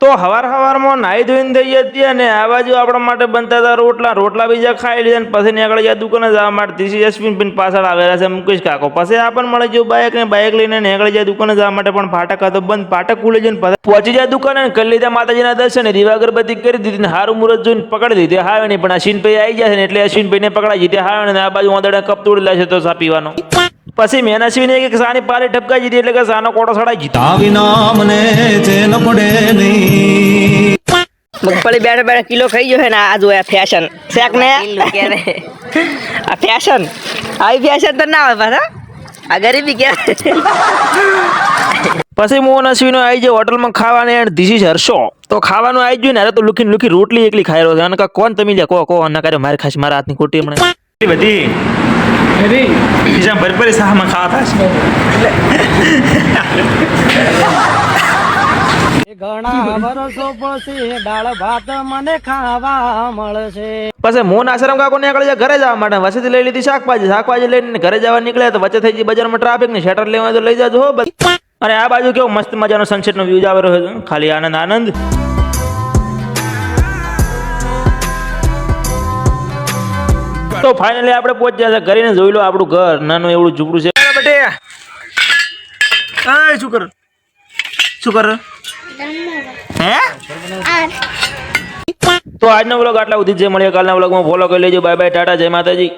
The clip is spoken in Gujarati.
તો હવારમાં નાહી ધોઈને થઈ હતી અને આ બાજુ આપણા માટે બનતા હતા રોટલા બીજા ખાઈ લીધા અને પછી નીકળી ગયા દુકાને જવા માટે. ધીસી અશ્વિન પાછળ આવેલા છે મુકેશ કાકો. પછી આપણને મળી ગયું બાઇક લઈને નીકળી જાય દુકાને જવા માટે, પણ ફાટક હતો બંધ. ફાટક ખુલી જઈને પહોંચી જાય દુકાને અને કરી લીધા માતાજીના દર્શન, દીવા અગરબત્તી કરી દીધી ને હારું મુહૂર્ત જોઈને પકડી દીધી. હાવે નહીં પણ અશ્વિનભાઈ આવી જાય ને એટલે અશ્વિનભાઈને પકડાઈ જીતે. હાવે ને આ બાજુ ઓંદડા કપ તોડી લેશે તો ચા પીવાનો. પછી મેં અશ્વિને એક સાની પારી ઠપકાઈ દીધી એટલે કે સાનો કોટો સડાઈ જીતી. મગફળી બેઠા કિલો ખાઈ ગયો છે ને આ જોયા ફેશન શેક ને આ ફેશન આવી ફેશન તો ના હોય પાછા આ ગરીબી કે. પછી મોહન અશ્વિનો આવી જાય હોટલમાં ખાવાને એન્ડ ધીસ ઇઝ હર્ષો. તો ખાવાનું આવી ગયું ને અરે તો લુખી રોટલી એકલી ખાઈ રહ્યો છે અને કોણ તમે લે કો ના કરે મારે ખાસ મારા હાથની ખોટી હમણાં બધી ભરપરી શાહમાં ખાવા ઘણા વર્ષો પછી દાળ ભાત મને ખાવા મળશે. પછી મોહન આશ્રમ કાકો નીકળી જાય ઘરે જવા માટે. વસેથી લઈ લીધી શાકભાજી લઈને ઘરે જવા નીકળ્યા તો વચ્ચે થઈ ગઈ બજારમાં ટ્રાફિક ને શટર લેવા તો લઈ જાજો હો. અને આ બાજુ કેવો મસ્ત મજાનો સનસેટ નો વ્યૂ આવે રહ્યો છે, ખાલી આનંદ. તો ફાઇનલી આપણે પહોંચી ગયા ઘરે ને જોઈ લો આપણું ઘર નાનું એવડું ઝૂંપડું છે. બેટે શું કર હે? તો આજનો વ્લોગ આટલા સુધી જે મળીએ કાલના વ્લોગમાં ફોલો કરી લેજો. બાય બાય, ટાટા, જય માતાજી.